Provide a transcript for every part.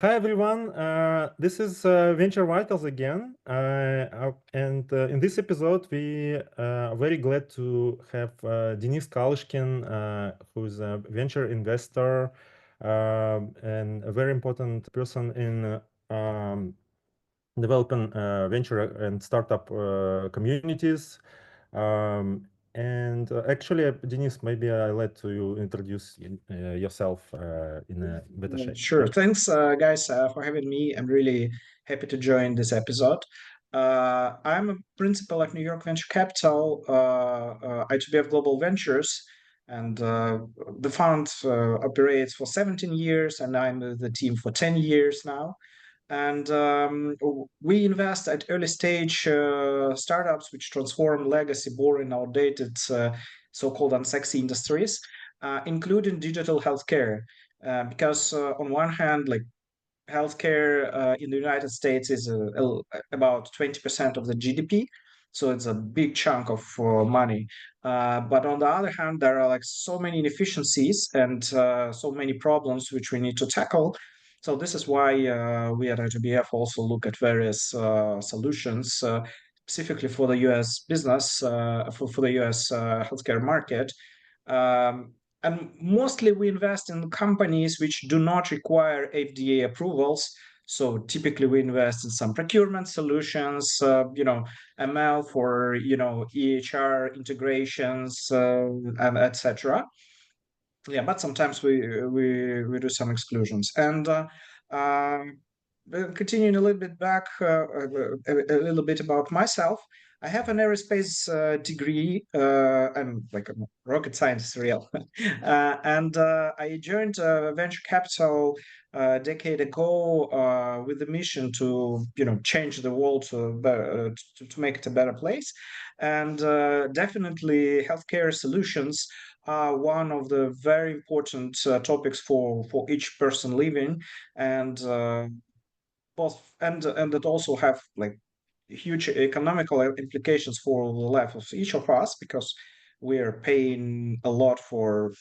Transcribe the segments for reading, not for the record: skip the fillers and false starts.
Hi everyone, this is Venture Vitals again, and in this episode we are very glad to have Denis Kalyshkin, who is a venture investor and a very important person in developing venture and startup communities. And actually, Denis, maybe I'll let you introduce yourself in a better shape. Sure. Thanks, guys, for having me. I'm really happy to join this episode. I'm a principal at New York Venture Capital, I2BF Global Ventures, and the fund operates for 17 years, and I'm with the team for 10 years now. And we invest at early stage startups which transform legacy, boring, outdated, so-called unsexy industries, including digital healthcare. Because on one hand, like healthcare in the United States is about 20% of the GDP, so it's a big chunk of money. But on the other hand, there are like so many inefficiencies and so many problems which we need to tackle. So this is why we at I2BF also look at various solutions, specifically for the U.S. business, for the U.S. Healthcare market. Um, and mostly we invest in companies which do not require FDA approvals. So typically we invest in some procurement solutions, ML for, EHR integrations, and etc. Yeah, but sometimes we do some exclusions. And continuing a little bit back, a little bit about myself. I have an aerospace degree. I'm like a rocket scientist, real. And I joined venture capital a decade ago with the mission to, change the world to make it a better place. And definitely healthcare solutions are one of the very important topics for each person living, and and that also have like huge economical implications for the life of each of us, because we are paying a lot for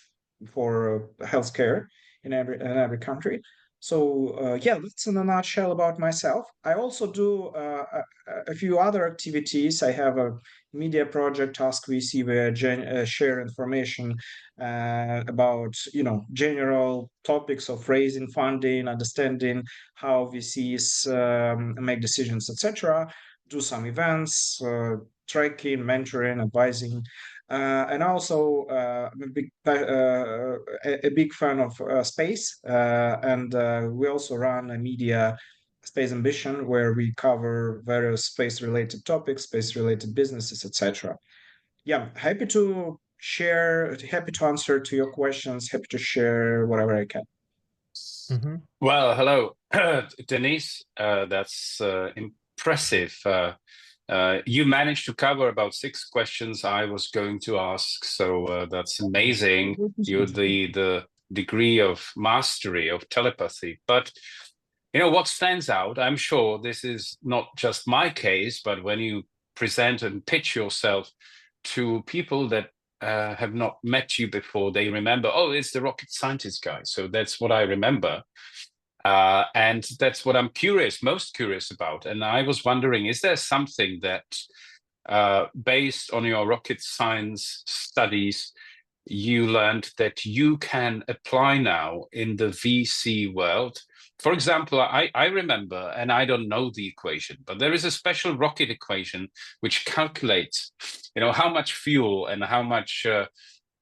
healthcare in every country. So yeah, that's in a nutshell about myself. I also do a few other activities. I have a media project, Task VC, where I share information about general topics of raising funding, understanding how VCs make decisions, etc. Do some events, tracking, mentoring, advising. And also, I'm a big fan of space, and we also run a media Space Ambition, where we cover various space-related topics, space-related businesses, etc. Yeah, happy to share, happy to answer to your questions, happy to share whatever I can. Mm-hmm. Well, hello, Denis. That's impressive. You managed to cover about 6 questions I was going to ask, so that's amazing. You're the degree of mastery of telepathy. But what stands out, I'm sure this is not just my case, but when you present and pitch yourself to people that have not met you before, they remember, oh, it's the rocket scientist guy. So that's what I remember. And that's what I'm most curious about. And I was wondering, is there something that, based on your rocket science studies, you learned that you can apply now in the VC world? For example, I remember, and I don't know the equation, but there is a special rocket equation which calculates, how much fuel and how much,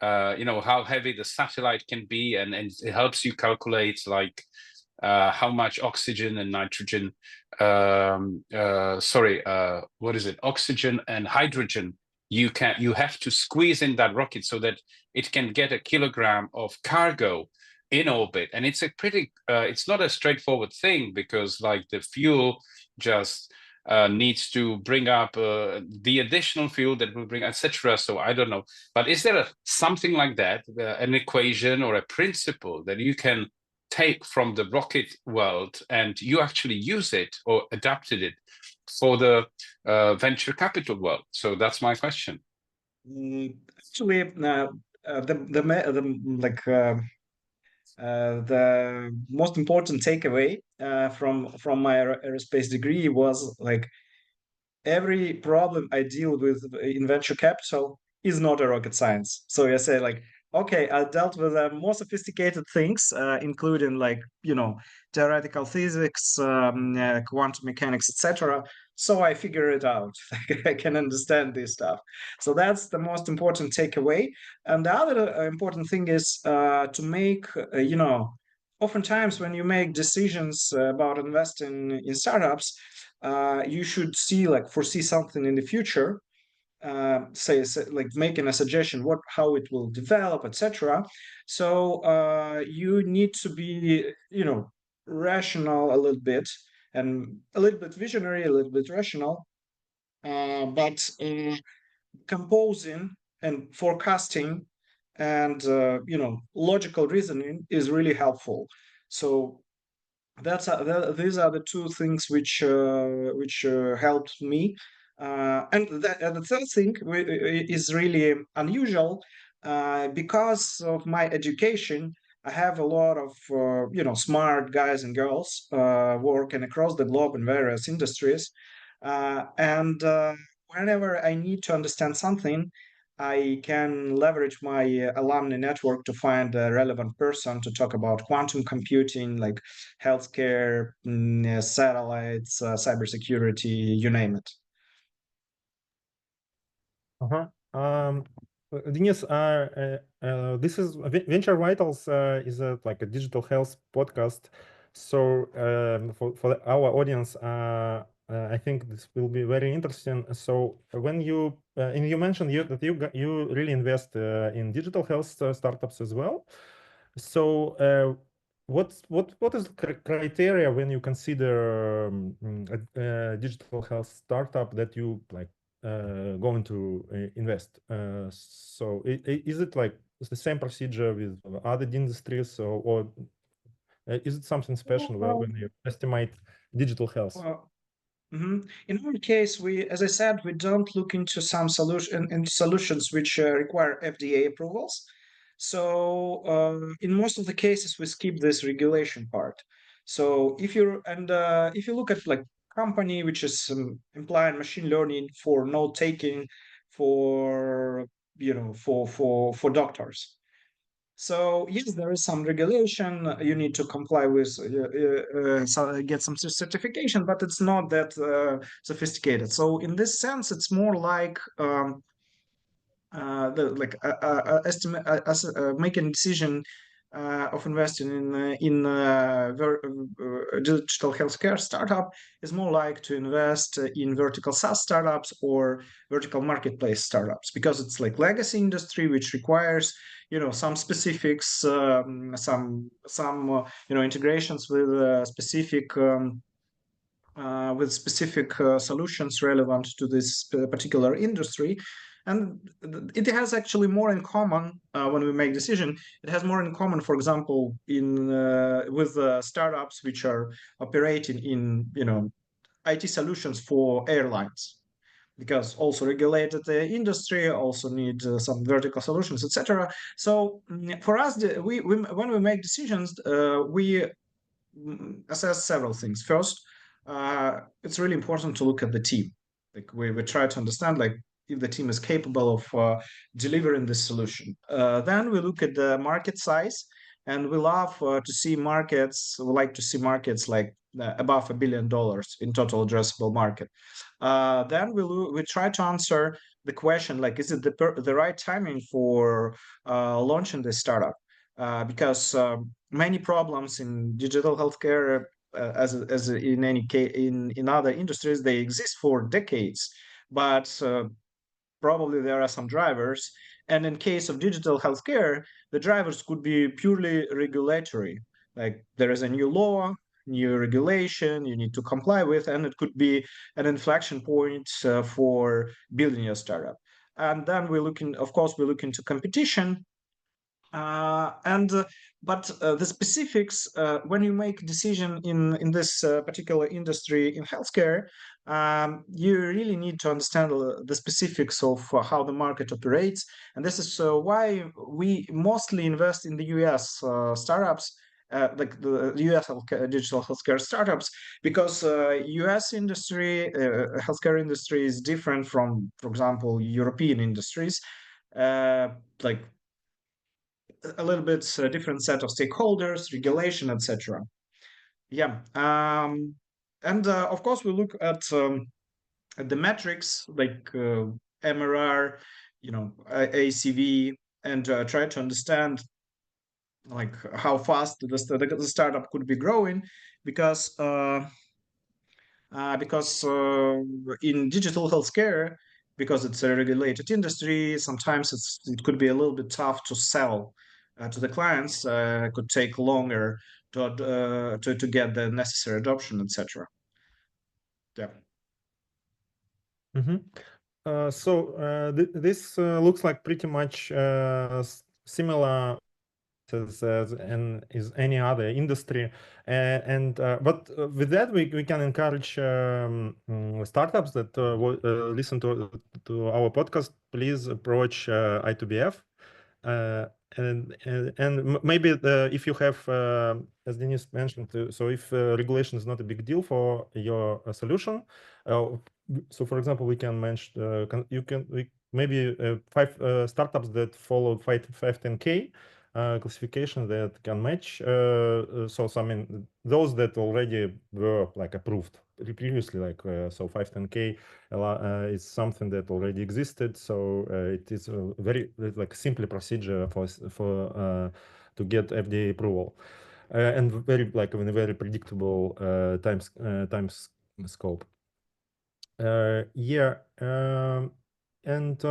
how heavy the satellite can be, and it helps you calculate like how much oxygen and nitrogen, oxygen and hydrogen you have to squeeze in that rocket so that it can get a kilogram of cargo in orbit. And it's it's not a straightforward thing, because like the fuel just needs to bring up the additional fuel that will bring, etc. So I don't know, but is there something like that, an equation or a principle that you can take from the rocket world and you actually use it or adapted it for the venture capital world? So that's my question. Actually, The most important takeaway from my aerospace degree was like every problem I deal with in venture capital is not a rocket science. So I say like, okay, I dealt with more sophisticated things, including like theoretical physics, quantum mechanics, etc. So I figure it out. I can understand this stuff. So that's the most important takeaway. And the other important thing is to make oftentimes when you make decisions about investing in startups, you should foresee something in the future, say like making a suggestion how it will develop, etc. So you need to be rational a little bit, and a little bit visionary, a little bit rational, but composing and forecasting and logical reasoning is really helpful. So these are the two things which helped me. And the third thing is really unusual, because of my education. I have a lot of smart guys and girls working across the globe in various industries, and whenever I need to understand something, I can leverage my alumni network to find a relevant person to talk about quantum computing, like healthcare, satellites, cybersecurity, you name it. Uh-huh. Denis, this is Venture Vitals is like a digital health podcast. So for our audience, I think this will be very interesting. So when you and you mentioned that you really invest in digital health startups as well. So what is the criteria when you consider a digital health startup that you like going to invest? So is it like the same procedure with other industries, or is it something special when you estimate digital health? In our case, as I said, we don't look into solutions which require FDA approvals. So in most of the cases, we skip this regulation part. So if you look at like company which is implying machine learning for note taking for for doctors. So yes, there is some regulation. You need to comply with, get some certification, but it's not that sophisticated. So in this sense, it's more like estimate making a decision of investing in digital healthcare startup is more like to invest in vertical SaaS startups or vertical marketplace startups, because it's like legacy industry which requires some specifics, some integrations with specific solutions relevant to this particular industry. And it has actually more in common when we make decision. It has more in common, for example, in with startups which are operating in IT solutions for airlines, because also regulated industry also need some vertical solutions, etc. So for us, when we make decisions, we assess several things. First, it's really important to look at the team. Like we try to understand like if the team is capable of delivering this solution. Then we look at the market size, and we love to see markets. We like to see markets like above $1 billion in total addressable market. Then we try to answer the question like, is it the right timing for launching this startup? Because many problems in digital healthcare, as in any case in other industries, they exist for decades, but probably there are some drivers. And in case of digital healthcare, the drivers could be purely regulatory, like there is a new law, new regulation you need to comply with, and it could be an inflection point for building your startup. And then of course we look into competition, but the specifics when you make decision in this particular industry in healthcare, you really need to understand the specifics of how the market operates. And this is why we mostly invest in the US startups, like the US digital healthcare startups, because US industry, healthcare industry is different from, for example, European industries. Like a little bit different set of stakeholders, regulation, etc. Yeah. And of course, we look at the metrics like MRR, ACV, and try to understand like how fast the startup could be growing, because in digital healthcare, because it's a regulated industry, sometimes it could be a little bit tough to sell to the clients. It could take longer to get the necessary adoption, etc. Yeah. This looks like pretty much similar as in is any other industry, but with that we can encourage startups that listen to our podcast. Please approach I2BF. Maybe if you have, as Denis mentioned, so if regulation is not a big deal for your solution, so for example, we can mention maybe 5 startups that follow 510K classification that can match. So I mean, those that already were like approved previously, like so 510K is something that already existed. So it is a very like simple procedure for to get FDA approval, and very like in a very predictable time scope. Yeah, and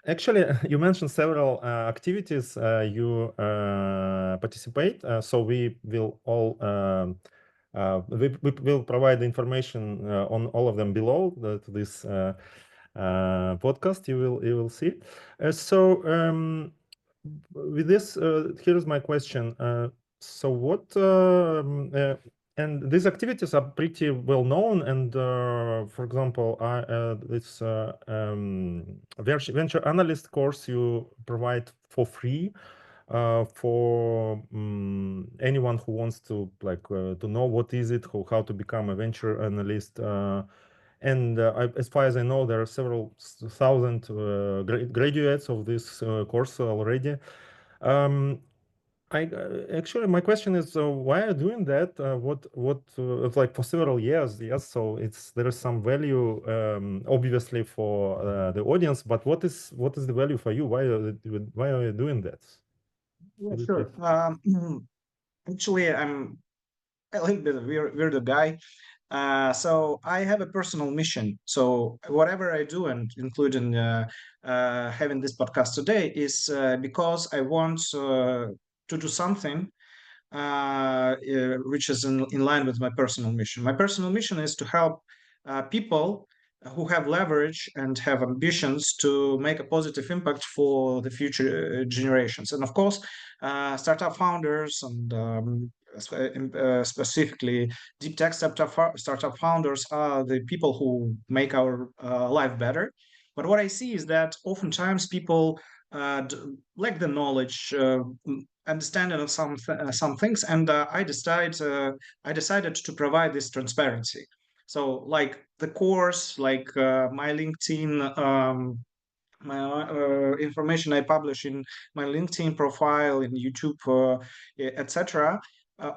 actually, you mentioned several activities you participate. So we will all we will provide information on all of them below to this podcast. You will see. With this, here's my question. So what? And these activities are pretty well known. And for example, this venture analyst course you provide for free for anyone who wants to like to know what is it, how to become a venture analyst. And as far as I know, there are several thousand graduates of this course already. Actually, my question is, why are you doing that? It's like for several years, yes. So there is some value, obviously for the audience, but what is the value for you? Why are you doing that? Yeah, sure. Actually, I'm a little bit of weird guy. So I have a personal mission. So whatever I do, and including having this podcast today, is because I want to do something which is in line with my personal mission. My personal mission is to help people who have leverage and have ambitions to make a positive impact for the future generations. And of course, startup founders and specifically deep tech startup founders are the people who make our life better. But what I see is that oftentimes people lack the knowledge, understanding of some things, and I decided to provide this transparency. So, like the course, like my LinkedIn, my information I publish in my LinkedIn profile, in YouTube, etc.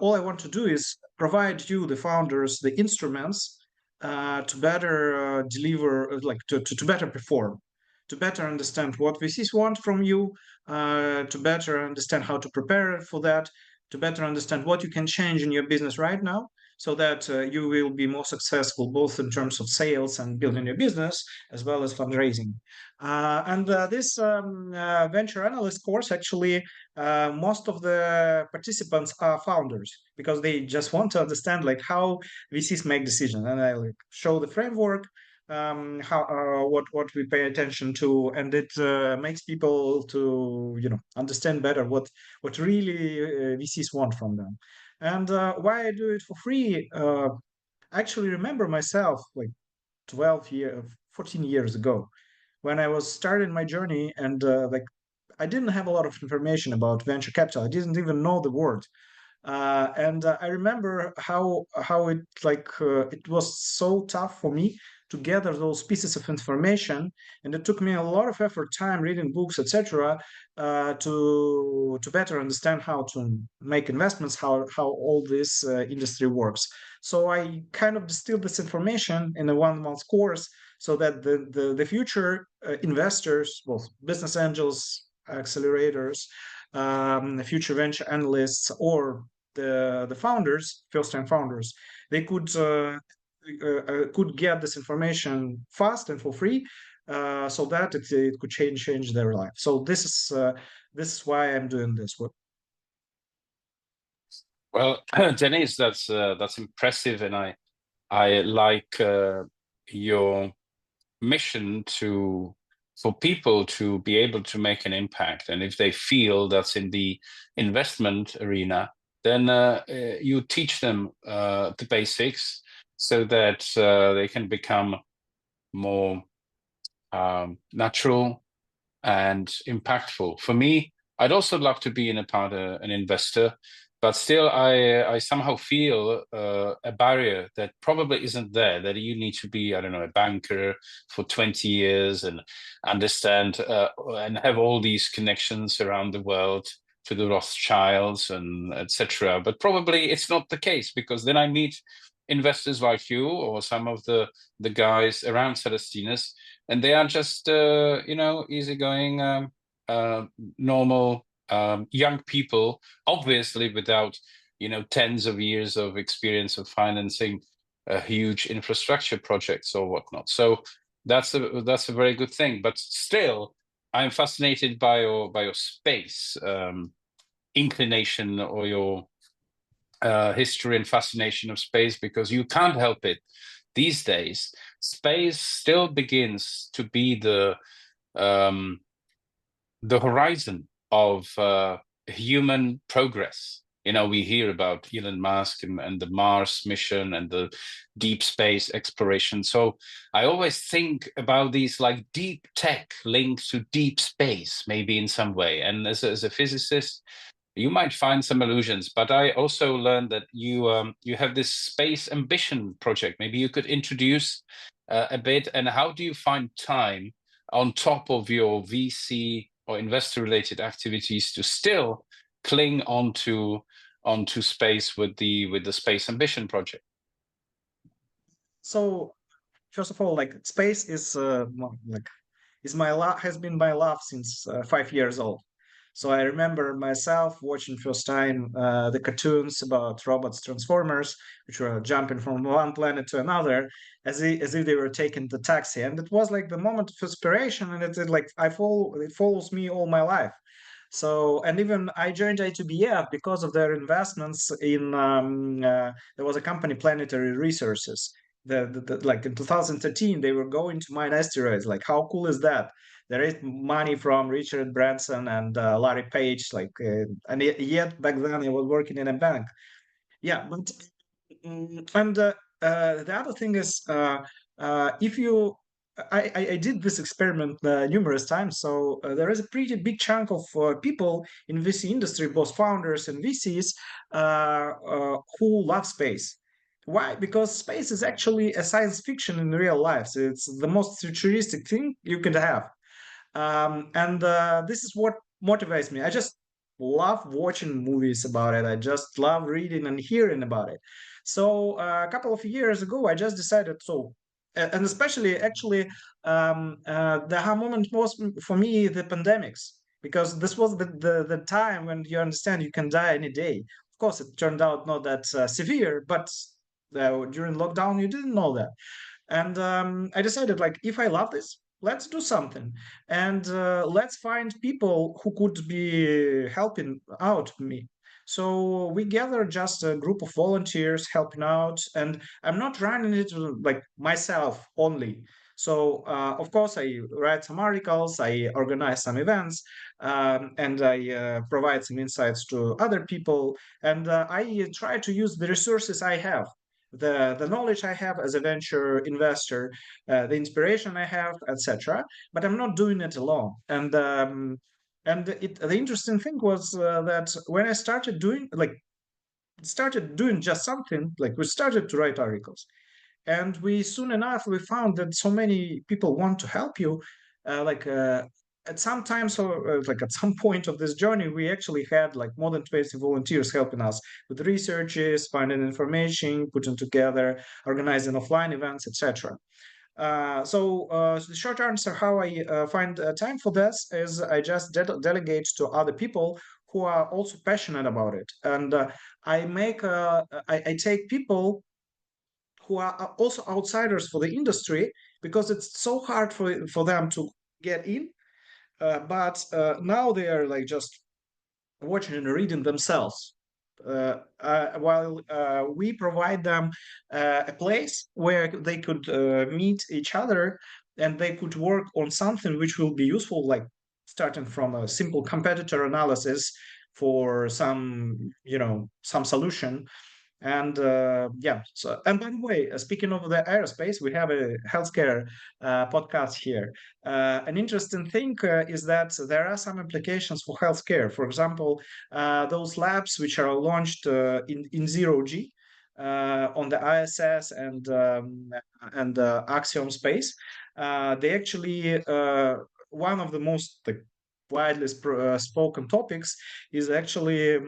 All I want to do is provide you, the founders, the instruments to better deliver, like to better perform, to better understand what VCs want from you, to better understand how to prepare for that, to better understand what you can change in your business right now, so that you will be more successful both in terms of sales and building your business, as well as fundraising. And this venture analyst course, actually, most of the participants are founders, because they just want to understand like how VCs make decisions, and I like show the framework, how what we pay attention to, and it makes people to understand better what really VCs want from them. And why I do it for free? I actually remember myself like 14 years ago when I was starting my journey, and like I didn't have a lot of information about venture capital. I didn't even know the word. And I remember how it was so tough for me to gather those pieces of information, and it took me a lot of effort, time reading books, etc., to better understand how to make investments, how all this industry works. So I kind of distilled this information in a 1 month course, so that the future investors, well, business angels, accelerators, future venture analysts, or the founders, first time founders, they could get this information fast and for free, so that it could change their life. So this is why I'm doing this work. Well, Denis, that's impressive, and I like your mission for people to be able to make an impact, and if they feel that's in the investment arena, then you teach them the basics so that they can become more natural and impactful. For me, I'd also love to be an investor, but still, I somehow feel a barrier that probably isn't there. That you need to be, I don't know, a banker for 20 years and understand and have all these connections around the world to the Rothschilds and etc. But probably it's not the case, because then I meet investors like you or some of the guys around Celestinus, and they are just easygoing, normal young people, obviously without tens of years of experience of financing huge infrastructure projects or whatnot. So that's a very good thing. But still, I'm fascinated by your space inclination, or your history and fascination of space, because you can't help it. These days, space still begins to be the horizon of human progress. We hear about Elon Musk and the Mars mission and the deep space exploration. So I always think about these like deep tech linked to deep space, maybe in some way. And as a physicist, you might find some allusions, but I also learned that you have this space ambition project. Maybe you could introduce a bit, and how do you find time on top of your VC or investor related activities to still cling onto space with the space ambition project? So first of all, like space is has been my love since 5 years old. So I remember myself watching first time the cartoons about robots, transformers, which were jumping from one planet to another, as if they were taking the taxi, and it was like the moment of inspiration, and it follows me all my life. So, and even I joined I2BF because of their investments in there was a company, Planetary Resources. Like in 2013, they were going to mine asteroids. Like, how cool is that? There is money from Richard Branson and Larry Page. And yet back then I was working in a bank. Yeah, but and the other thing is, if you I did this experiment numerous times. So there is a pretty big chunk of people in VC industry, both founders and VCs, who love space. Why? Because space is actually a science fiction in real life. So it's the most futuristic thing you could have. And this is what motivates me. I just love watching movies about it. I just love reading and hearing about it. So a couple of years ago, I just decided. And especially actually, the aha moment was for me the pandemics, because this was the time when you understand you can die any day. Of course, it turned out not that severe, but during lockdown you didn't know that. And I decided, like, if I love this, let's do something, and let's find people who could be helping out me. So we gathered just a group of volunteers helping out, and I'm not running it like myself only. So of course I write some articles, I organize some events, and I provide some insights to other people, and I try to use the resources I have. the knowledge I have as a venture investor, the inspiration I have, etc. But I'm not doing it alone. The interesting thing was that when I started doing just something, like we started to write articles, and we soon enough we found that so many people want to help you, like at some time, so like at some point of this journey we actually had like more than 20 volunteers helping us with researches, finding information, putting together, organizing offline events, etc. The short answer how I find time for this is I just delegate to other people who are also passionate about it, and I take people who are also outsiders for the industry, because it's so hard for them to get in. But now they are like just watching and reading themselves. While we provide them a place where they could meet each other and they could work on something which will be useful, like starting from a simple competitor analysis for some solution. And and by the way, speaking of the aerospace, we have a healthcare podcast here. An interesting thing is that there are some applications for healthcare. For example, those labs which are launched in zero G on the ISS and Axiom space, they actually one of the most widely spoken topics is actually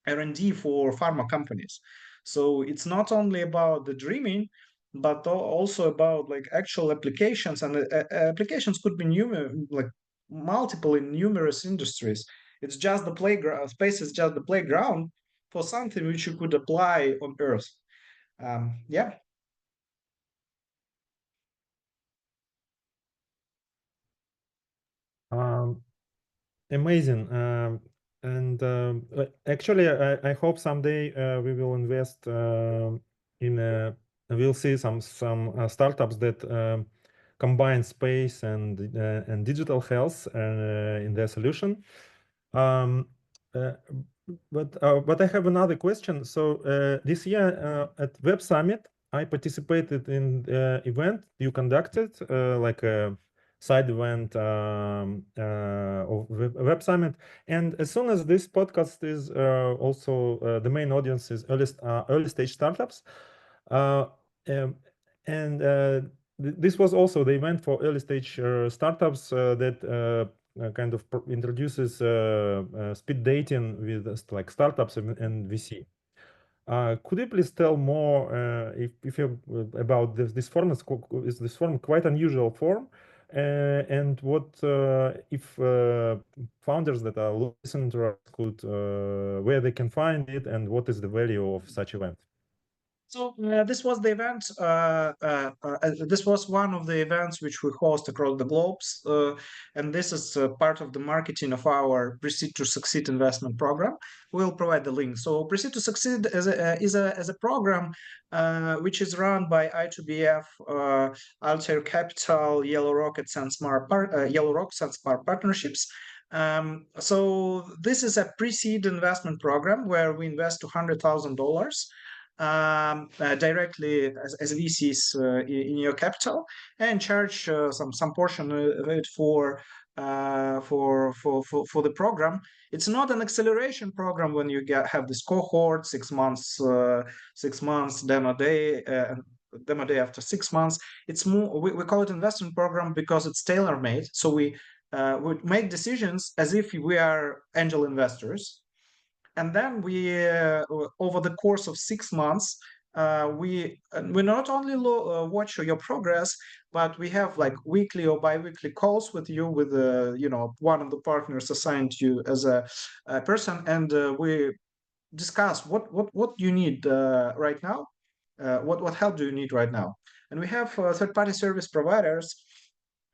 R&D for pharma companies. So it's not only about the dreaming, but also about like actual applications, and applications could be like multiple in numerous industries. It's just the playground. Space is just the playground for something which you could apply on Earth. Yeah. Amazing. Actually, I hope someday we will invest we'll see some startups that combine space and digital health in their solution. But I have another question. So this year at Web Summit, I participated in the event you conducted, like a side event of Web Summit. And as soon as this podcast is also the main audience is early stage startups, uh, um, and this was also the event for early stage startups that kind of introduces speed dating with like startups and VC. Could you please tell more if you about this form? Is this form quite unusual form? And what if founders that are listening to us could where they can find it, and what is the value of such event? So this was the event. This was one of the events which we host across the globes, and this is part of the marketing of our Proceed to Succeed investment program. We'll provide the link. So Proceed to Succeed is a program which is run by I2BF, Altair Capital, Yellow Rockets, and Yellow Rocks and Smart Partnerships. So this is a pre-seed investment program where we invest $200,000 directly as VCs in your capital, and charge some portion of it for the program. It's not an acceleration program when you have this cohort 6 months, 6 months demo day. Demo day after 6 months. It's more, we call it investment program because it's tailor made. So we would make decisions as if we are angel investors. And then we over the course of 6 months we not only watch your progress, but we have like weekly or bi-weekly calls with you, with one of the partners assigned to you as a person, and we discuss what you need right now, what help do you need right now. And we have third-party service providers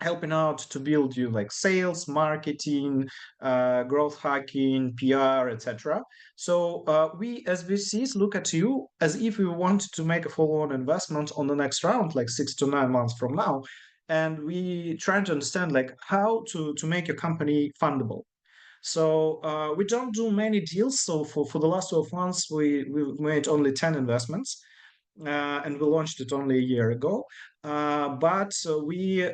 helping out to build you like sales, marketing, growth hacking, PR, etc. So we as VCs look at you as if we want to make a follow-on investment on the next round, like 6 to 9 months from now, and we try to understand like how to make your company fundable. So we don't do many deals. So for the last 12 months, we made only 10 investments, and we launched it only a year ago. But we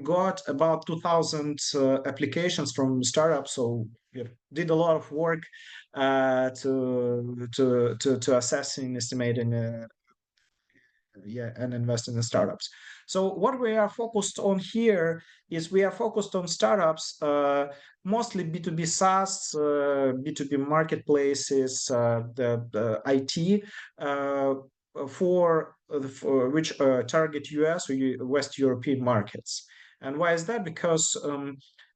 got about 2,000 applications from startups. So we did a lot of work to assessing, estimating, and invest in the startups. So what we are focused on here is we are focused on startups, mostly B2B SaaS, B2B marketplaces, the IT, for which target US or West European markets. And why is that? Because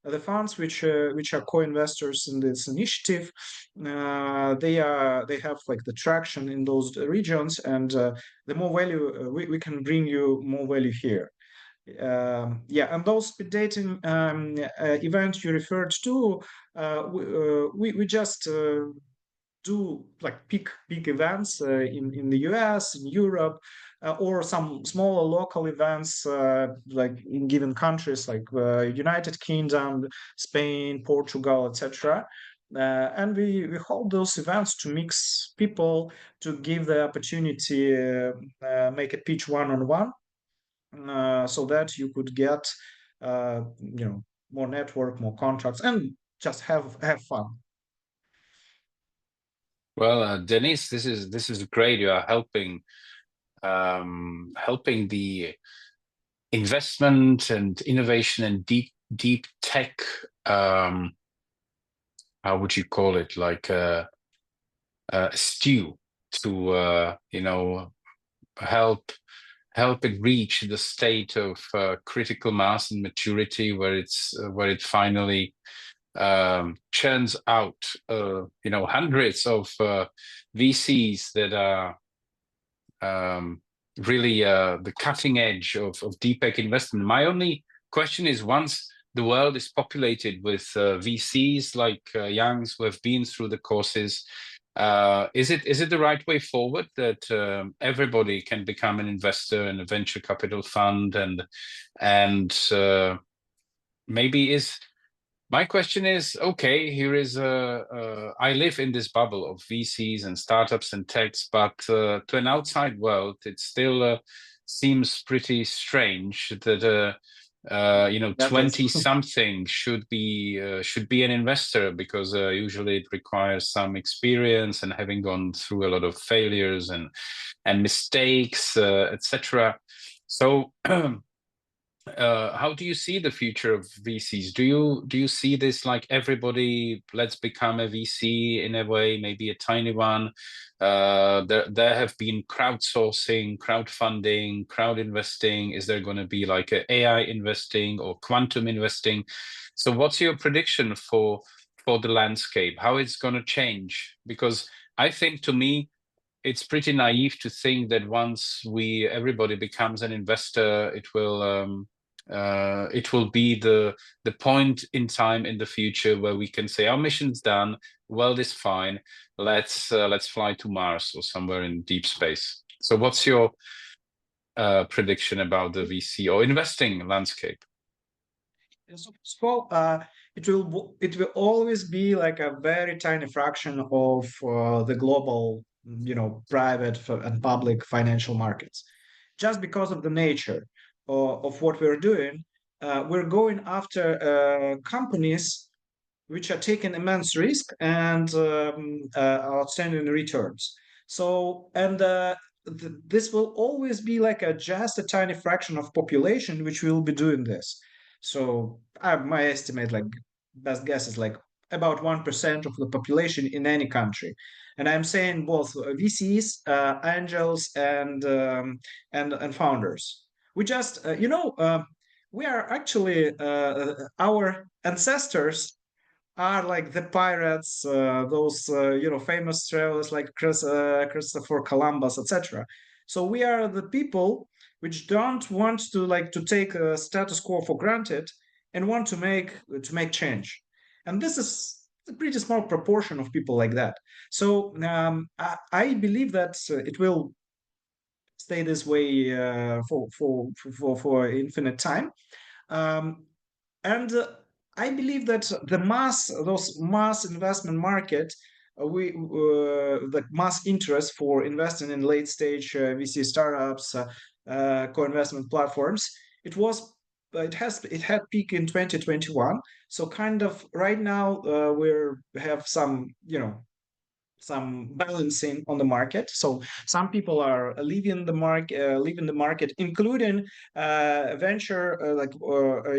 the funds which are co-investors in this initiative, they have like the traction in those regions, and the more value we can bring you more value here. Yeah, and those speed dating events you referred to, we just do like big events in the US, in Europe, or some smaller local events like in given countries like United Kingdom, Spain, Portugal, etc. And we hold those events to mix people, to give the opportunity, make a pitch one-on-one, so that you could get more network, more contracts, and just have fun. Well, Denis, this is great. You are helping the investment and innovation and deep tech. How would you call it? Like a stew to help it reach the state of critical mass and maturity, where it finally churns out hundreds of VCs that are really the cutting edge of deep tech investment. My only question is, once the world is populated with VCs like Youngs who have been through the courses, is it the right way forward that everybody can become an investor in a venture capital fund, and maybe is my question is, okay, here is I live in this bubble of VCs and startups and techs, but to an outside world, it still seems pretty strange that 20-something should be an investor, because usually it requires some experience and having gone through a lot of failures and mistakes, etc. So how do you see the future of VCs? Do you see this like everybody, let's become a VC in a way, maybe a tiny one? There have been crowdsourcing, crowdfunding, crowd investing. Is there going to be like a AI investing or quantum investing? So what's your prediction for the landscape? How it's going to change? Because I think, to me, it's pretty naive to think that once everybody becomes an investor, it will be the point in time in the future where we can say our mission's done, world is fine, let's fly to Mars or somewhere in deep space. So what's your prediction about the VC or investing landscape? So it will always be like a very tiny fraction of the global, private and public financial markets, just because of the nature of what we're doing. We're going after companies which are taking immense risk and outstanding returns. So, and this will always be like just a tiny fraction of population which will be doing this. So, my estimate, like best guess, is like about 1% of the population in any country. And I'm saying both VCs, angels, and founders. We just, we are actually our ancestors are like the pirates, those famous travelers like Christopher Columbus, etc. So we are the people which don't want to take a status quo for granted and want to make change. And this is a pretty small proportion of people like that. So I believe that it will stay this way for infinite time. And I believe that those mass investment market, the mass interest for investing in late stage VC startups, co-investment platforms, it was it had peak in 2021. So kind of right now we have some some balancing on the market. So some people are leaving the market, including venture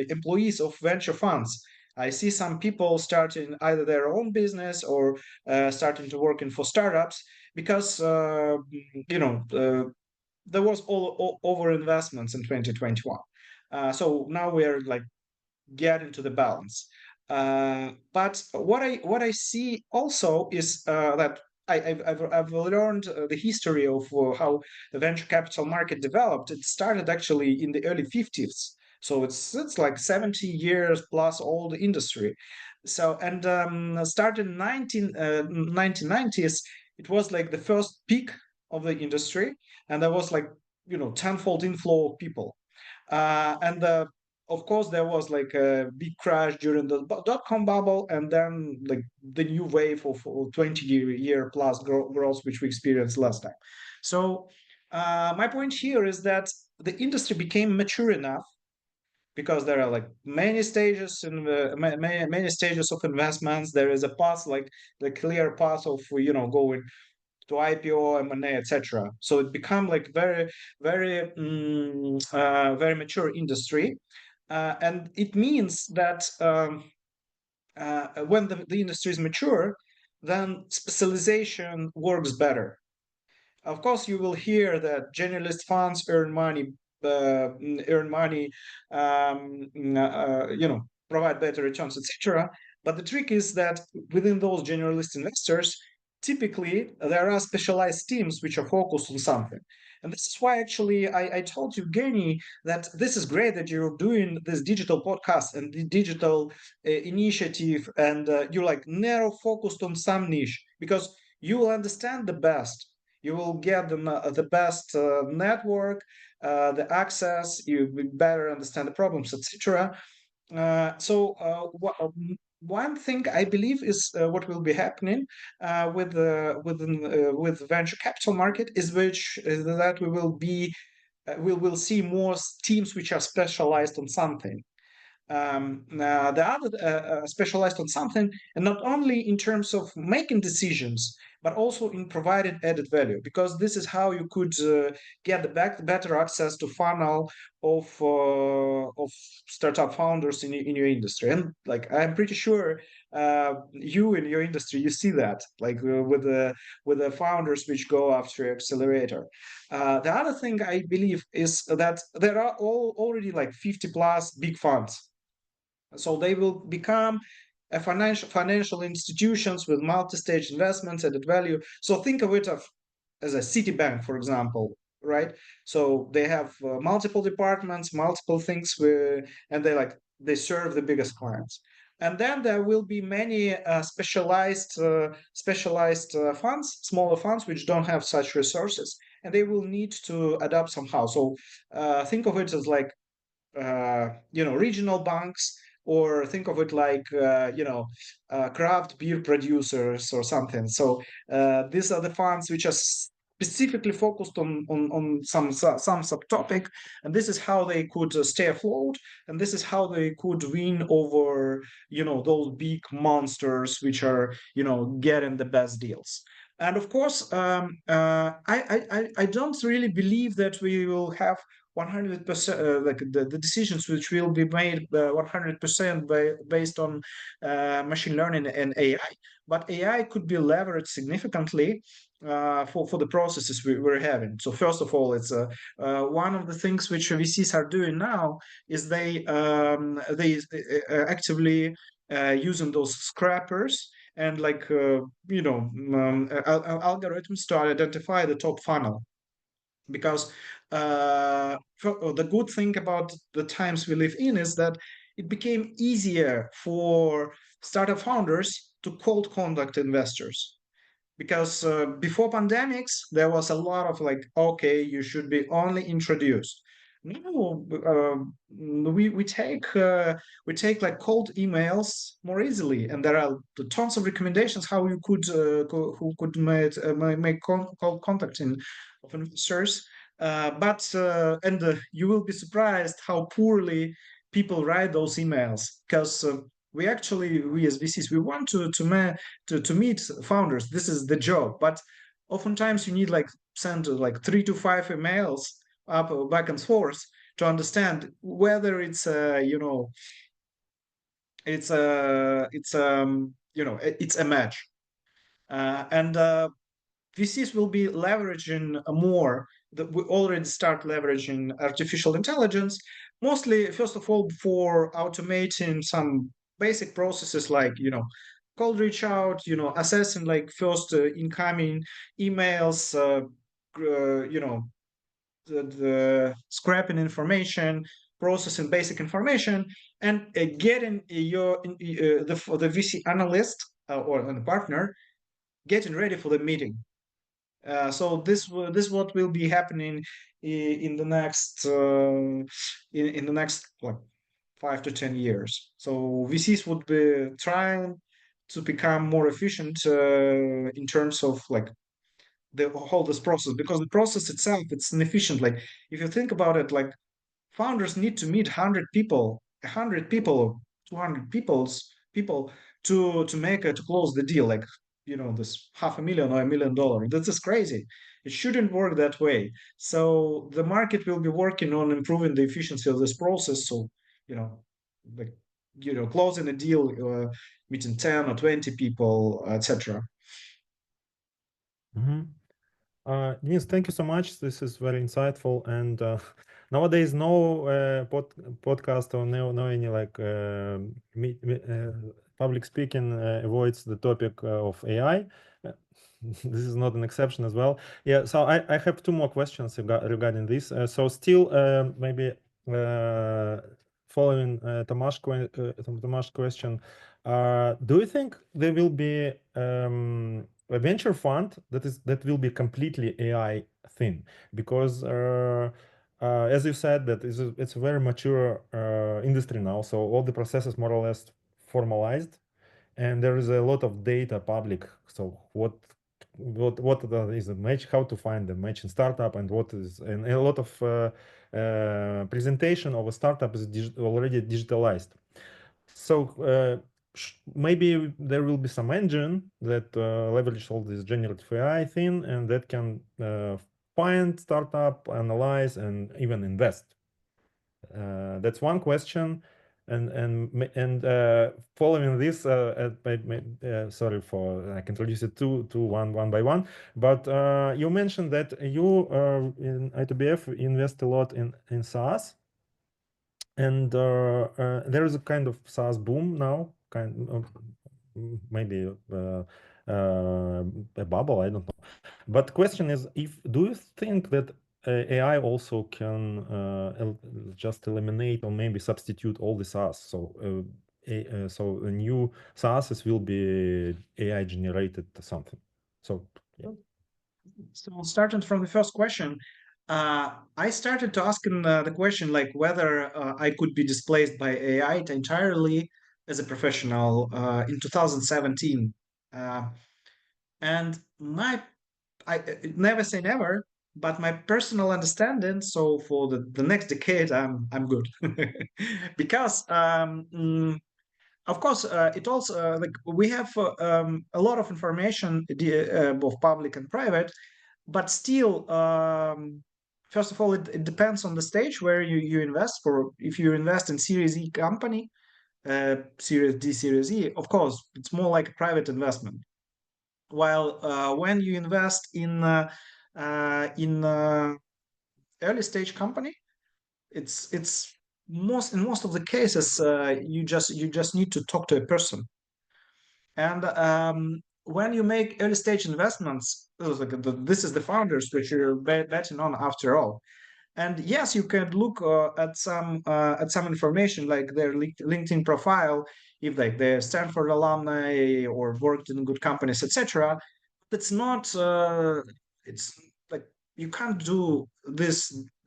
employees of venture funds. I see some people starting either their own business or starting to work in for startups because there was all over investments in 2021. So now we're like getting to the balance. But what I see also is that I've learned the history of how the venture capital market developed. It started actually in the early 50s, so it's like 70 years plus old industry. So and started in 1990s. It was like the first peak of the industry, and there was like tenfold inflow of people, and of course there was like a big crash during the dot-com bubble, and then like the new wave of 20 year plus growth which we experienced last time. So my point here is that the industry became mature enough because there are like many stages and many stages of investments. There is a path, like the clear path of going to IPO, M&A, etc. So it become like very mature industry, and it means that when the industry is mature, then specialization works better. Of course, you will hear that generalist funds earn money, provide better returns, etc. But the trick is that within those generalist investors, typically there are specialized teams which are focused on something. And this is why actually I told you, Geni, that this is great that you're doing this digital podcast and the digital initiative, and you're like narrow focused on some niche, because you will understand the best. You will get the best network, the access. You will better understand the problems, etc. One thing I believe is what will be happening with venture capital market is that we will see more teams which are specialized on something. The other specialized on something, and not only in terms of making decisions, but also in providing added value, because this is how you could get the better access to funnel of startup founders in your industry. And like I'm pretty sure you in your industry, you see that like with the founders which go after accelerator. The other thing I believe is that there are already like 50 plus big funds, so they will become a financial institutions with multi-stage investments, added value. So think of it as a Citibank, for example, right? So they have multiple departments, multiple things, and they serve the biggest clients. And then there will be many specialized funds, smaller funds, which don't have such resources, and they will need to adapt somehow. So think of it as like regional banks, or think of it like craft beer producers or something. So these are the funds which are specifically focused on some subtopic, and this is how they could stay afloat, and this is how they could win over those big monsters which are getting the best deals. And of course, I don't really believe that we will have 100% like the decisions which will be made 100% based on machine learning and AI, but AI could be leveraged significantly for the processes we're having. So first of all, it's one of the things which VCs are doing now is they actively using those scrappers and algorithms to identify the top funnel, because the good thing about the times we live in is that it became easier for startup founders to cold contact investors, because before pandemics there was a lot of like, okay, you should be only introduced, No, we take like cold emails more easily, and there are tons of recommendations how you could who could make cold contact in of investors. But you will be surprised how poorly people write those emails, because we as VCs, we want to meet founders. This is the job, but oftentimes you need like send like 3 to 5 emails up back and forth to understand whether it's it's a match. And VCs will be leveraging more. That we already start leveraging artificial intelligence, mostly first of all for automating some basic processes like cold reach out, assessing like first incoming emails, you know the scrapping information, processing basic information, and getting the VC analyst or a partner getting ready for the meeting. So this what will be happening in the next in the next like 5 to 10 years. So VCs would be trying to become more efficient in terms of like the whole this process, because the process itself it's inefficient. Like if you think about it, like founders need to meet 100 people 200 people to close the deal, like this $500,000 or $1 million. This is crazy. It shouldn't work that way. So the market will be working on improving the efficiency of this process, so you know like closing a deal, meeting 10 or 20 people, etc. Denis, thank you so much. This is very insightful. And nowadays, no podcast or no any like public speaking avoids the topic of AI. This is not an exception as well. Yeah. So I have two more questions regarding this. So still maybe following Tomash's question, do you think there will be a venture fund that will be completely AI thing? Because as you said, that it's a very mature industry now, so all the processes more or less formalized, and there is a lot of data public. So what is a match? How to find the match in startup, and a lot of presentation of a startup is already digitalized. So maybe there will be some engine that leverage all this generative AI thing, and that can find startup, analyze, and even invest. That's one question. And following this, sorry for I can introduce it to one by one. But you mentioned that you in I2BF invest a lot in SaaS. And there is a kind of SaaS boom now, kind of maybe a bubble, I don't know. But question is, do you think that AI also can just eliminate or maybe substitute all the SaaS? So a new SaaS will be AI generated something. So yeah. So starting from the first question, I started to ask the question like whether I could be displaced by AI entirely as a professional in 2017. And I never say never, but my personal understanding, so for the next decade, I'm good. Because of course, it also like we have a lot of information, both public and private, but still, first of all, it depends on the stage where you invest. For if you invest in Series E company, Series D, Series E, of course, it's more like a private investment. While when you invest in early stage company, it's in most of the cases you just need to talk to a person. And when you make early stage investments, this is the founders which you're betting on after all. And yes, you can look at some information like their LinkedIn profile, if like they're Stanford alumni or worked in good companies, etc. It's not. It's like you can't do this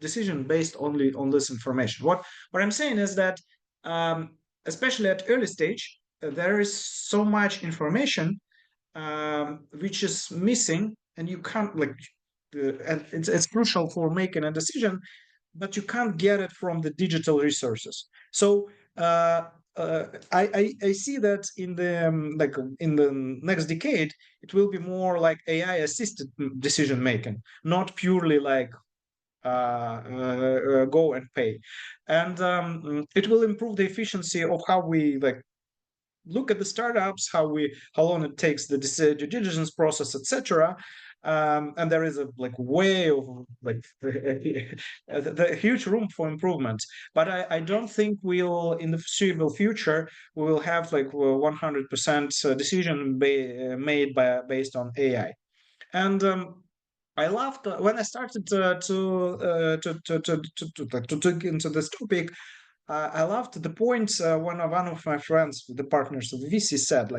decision based only on this information. What I'm saying is that especially at early stage, there is so much information which is missing, and you can't and it's crucial for making a decision, but you can't get it from the digital resources. So I see that in the in the next decade, it will be more like AI assisted decision making, not purely like go and pay, and it will improve the efficiency of how we look at the startups, how long it takes the due diligence process, etc. And there is a way of the huge room for improvement. But I don't think we'll in the foreseeable future we will have 100% decision made based on AI. And I loved when I started to dig into this topic. I loved the point one of my friends, the partners of the VC, said,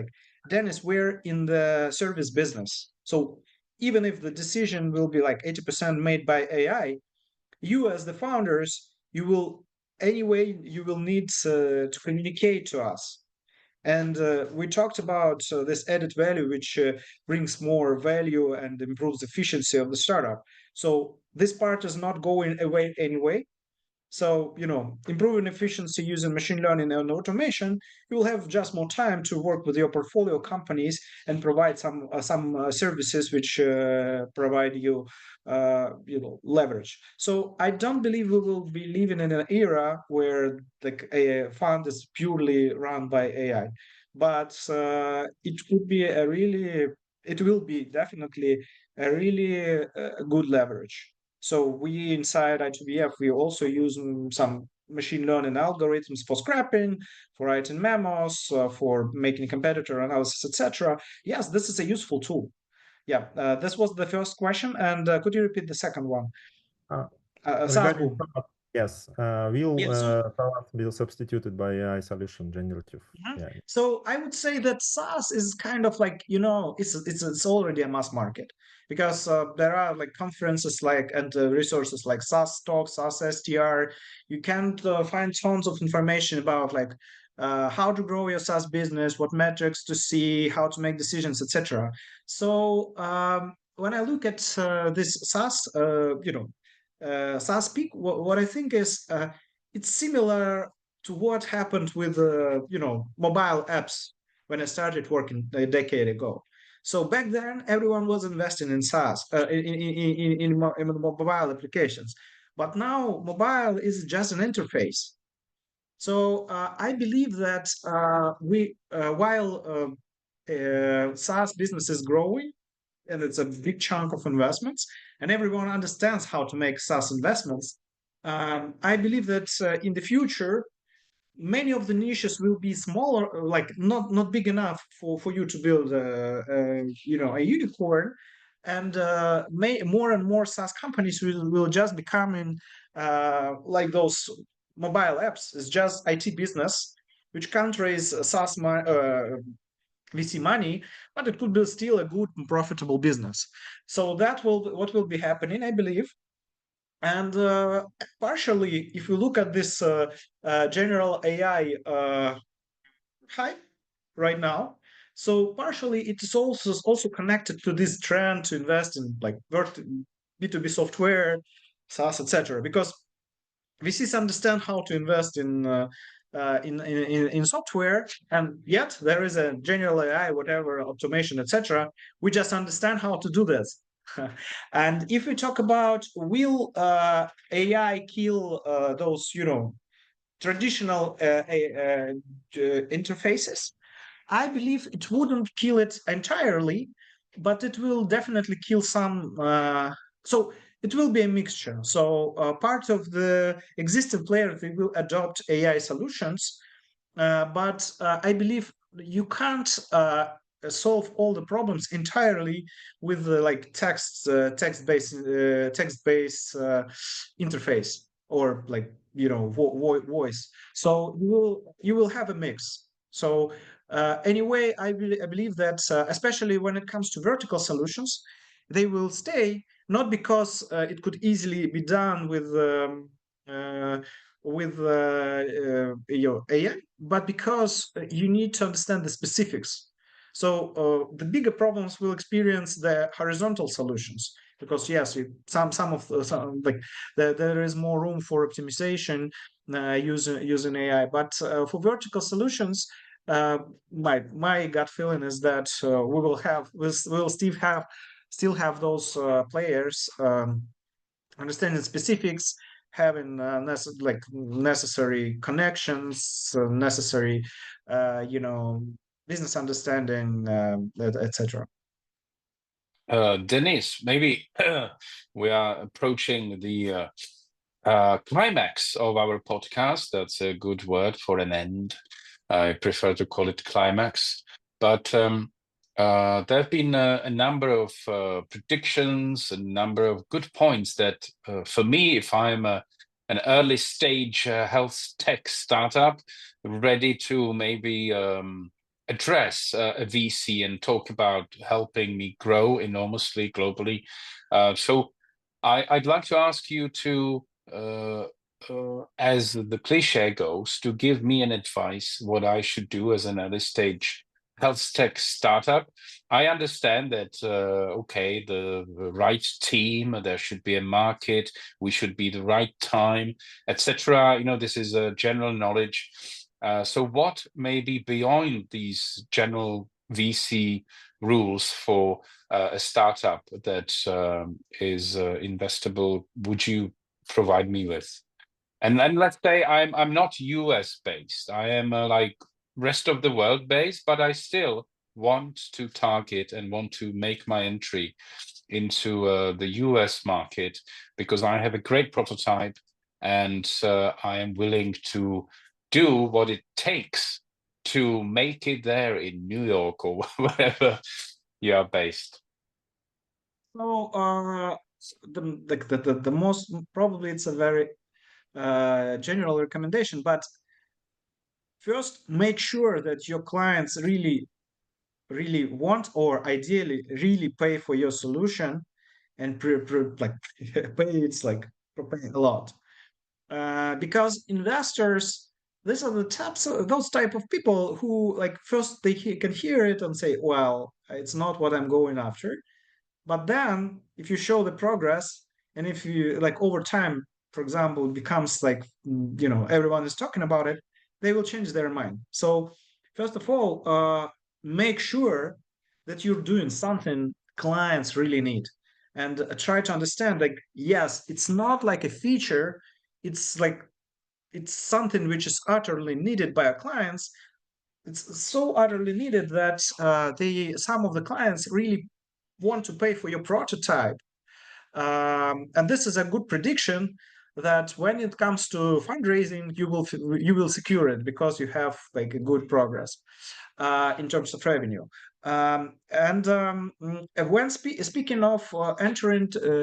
Dennis, we're in the service business. So even if the decision will be 80% made by AI, you as the founders, you will need to communicate to us. And we talked about this added value, which brings more value and improves efficiency of the startup. So this part is not going away anyway. So, improving efficiency using machine learning and automation, you will have just more time to work with your portfolio companies and provide some services which provide you, leverage. So I don't believe we will be living in an era where a fund is purely run by AI, but it will be definitely a really good leverage. So we inside I2BF, we also use some machine learning algorithms for scrapping, for writing memos, for making competitor analysis, etc. Yes, this is a useful tool. Yeah, this was the first question. And could you repeat the second one? Regarding yes, SaaS will be substituted by AI solution generative. Yeah. So I would say that SaaS is kind of it's already a mass market, because there are conferences and resources like SaaS Talk, SaaS STR. You can find tons of information about how to grow your SaaS business, what metrics to see, how to make decisions, etc. So when I look at this SaaS, SaaS peak, what I think is it's similar to what happened with mobile apps when I started working a decade ago. So back then, everyone was investing in SaaS, in mobile applications. But now, mobile is just an interface. So I believe that while SaaS business is growing, and it's a big chunk of investments, and everyone understands how to make SaaS investments, I believe that in the future, many of the niches will be smaller, not big enough for you to build a unicorn, and more and more SaaS companies will just become in like those mobile apps. It's just IT business which can't raise SaaS VC money, but it could be still a good and profitable business. So that what will be happening, I believe. And partially, if you look at this general AI hype right now, so partially it is also connected to this trend to invest in B2B software, SaaS, etc. Because VCs understand how to invest in software, and yet there is a general AI, whatever, automation, etc. We just understand how to do this. And if we talk about will AI kill those traditional interfaces, I believe it wouldn't kill it entirely, but it will definitely kill some. So it will be a mixture. So part of the existing players will adopt AI solutions, but I believe you can't solve all the problems entirely with text-based interface or voice. So you will have a mix. So anyway, I believe that especially when it comes to vertical solutions, they will stay, not because it could easily be done with your AI, but because you need to understand the specifics. So the bigger problems will experience the horizontal solutions, because yes, there is more room for optimization using AI. But for vertical solutions, my gut feeling is that we'll still have those players understanding specifics, having necessary connections, necessary business understanding, etc. Denis, maybe we are approaching the climax of our podcast. That's a good word for an end. I prefer to call it climax. But there have been a number of predictions, a number of good points that, for me, if I'm an early stage health tech startup ready to maybe address a VC and talk about helping me grow enormously globally. So I'd like to ask you to, as the cliche goes, to give me an advice what I should do as an early stage health tech startup. I understand that, okay, the right team, there should be a market, we should be the right time, etc. This is a general knowledge. So what may be beyond these general VC rules for a startup that is investable would you provide me with? And then let's say I'm not US based. I am like rest of the world based, but I still want to target and want to make my entry into the US market because I have a great prototype and I am willing to do what it takes to make it there in New York or wherever you are based. So the most probably it's a very general recommendation, but first make sure that your clients really want, or ideally really pay for your solution, and pay it's like pay a lot, because investors, these are the types of those type of people who like first they can hear it and say, well, it's not what I'm going after. But then if you show the progress, and if you like over time, for example, it becomes like everyone is talking about it, they will change their mind. So first of all, make sure that you're doing something clients really need, and try to understand, like, yes, it's not like a feature, it's like it's something which is utterly needed by our clients. It's so utterly needed that some of the clients really want to pay for your prototype. And this is a good prediction that when it comes to fundraising, you will secure it because you have like a good progress in terms of revenue. When speaking of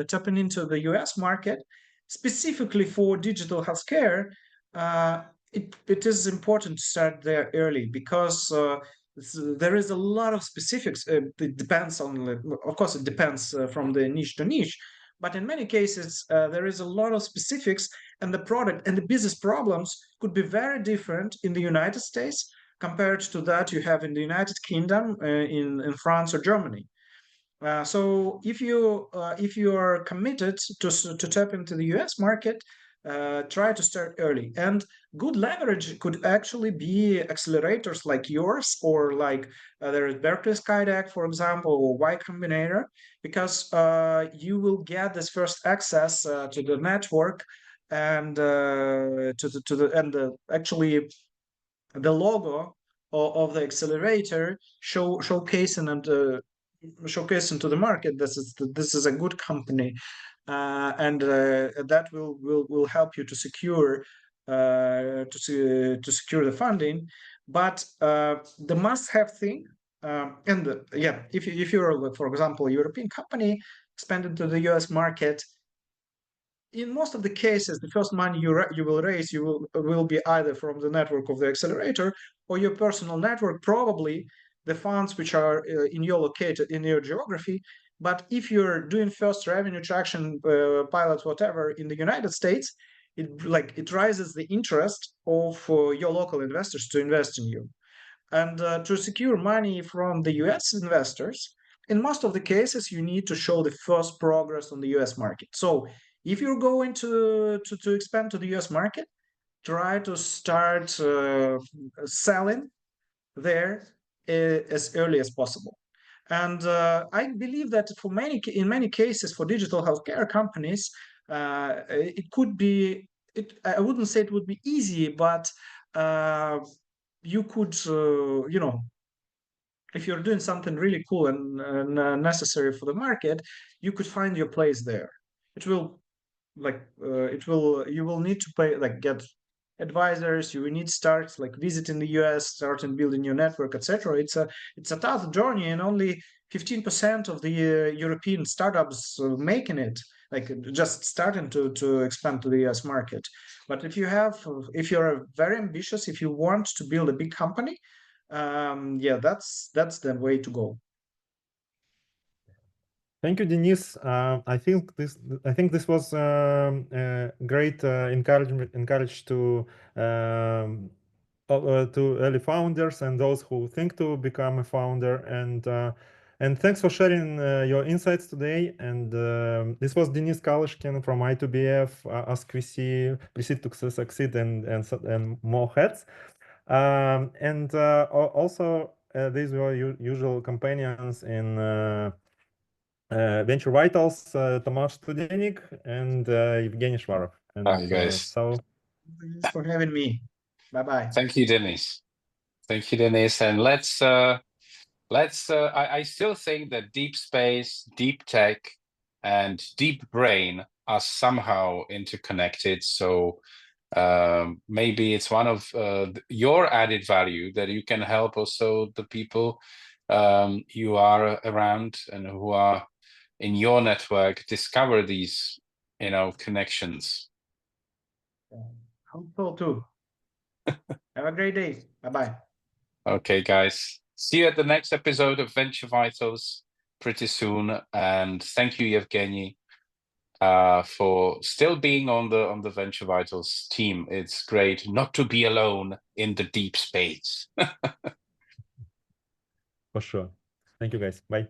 tapping into the US market, specifically for digital healthcare, it is important to start there early, because there is a lot of specifics. It depends on, of course, it depends from the niche to niche, but in many cases, there is a lot of specifics, and the product and the business problems could be very different in the United States compared to that you have in the United Kingdom, in France or Germany. So if you are committed to tap into the US market, try to start early. And good leverage could actually be accelerators like yours, or like there is Berkeley Skydeck, for example, or Y Combinator, because you will get this first access to the network, and actually the logo of the accelerator showcasing to the market this is a good company, and that will help you to secure the funding. But the must-have thing, if you're, for example, a European company expanding to the US market, in most of the cases, the first money you will raise will be either from the network of the accelerator or your personal network. Probably the funds which are in your geography, But if you're doing first revenue traction pilots, whatever, in the United States, it raises the interest of your local investors to invest in you. And to secure money from the US investors, in most of the cases, you need to show the first progress on the US market. So if you're going to expand to the US market, try to start selling there as early as possible. And I believe that in many cases for digital healthcare companies, it could be. I wouldn't say it would be easy, but you could, if you're doing something really cool and necessary for the market, you could find your place there. It will you will need to pay, get advisors. You will need to start visiting the US, starting building your network, etc. It's a tough journey, and only 15% of the European startups making it, just starting to expand to the US market. But if you're very ambitious, if you want to build a big company, yeah, that's the way to go. Thank you, Denis. I think this was great encourage to early founders and those who think to become a founder. And thanks for sharing your insights today. And this was Denis Kalyshkin from I2BF. Ask VC, proceed to succeed, and more hats. And also these were usual companions in Venture Vitals, Tomasz Studenik and Evgeny Shvarov. And Hi, guys. Thanks for having me. Bye-bye. Thank you, Denis. Thank you, Denis. And I still think that deep space, deep tech, and deep brain are somehow interconnected. So maybe it's one of your added value that you can help also the people you are around and who are in your network discover these, connections. Hope so too. Have a great day. Bye-bye. Okay, guys. See you at the next episode of Venture Vitals pretty soon. And thank you, Evgeny, for still being on the Venture Vitals team. It's great not to be alone in the deep space. For sure. Thank you, guys. Bye.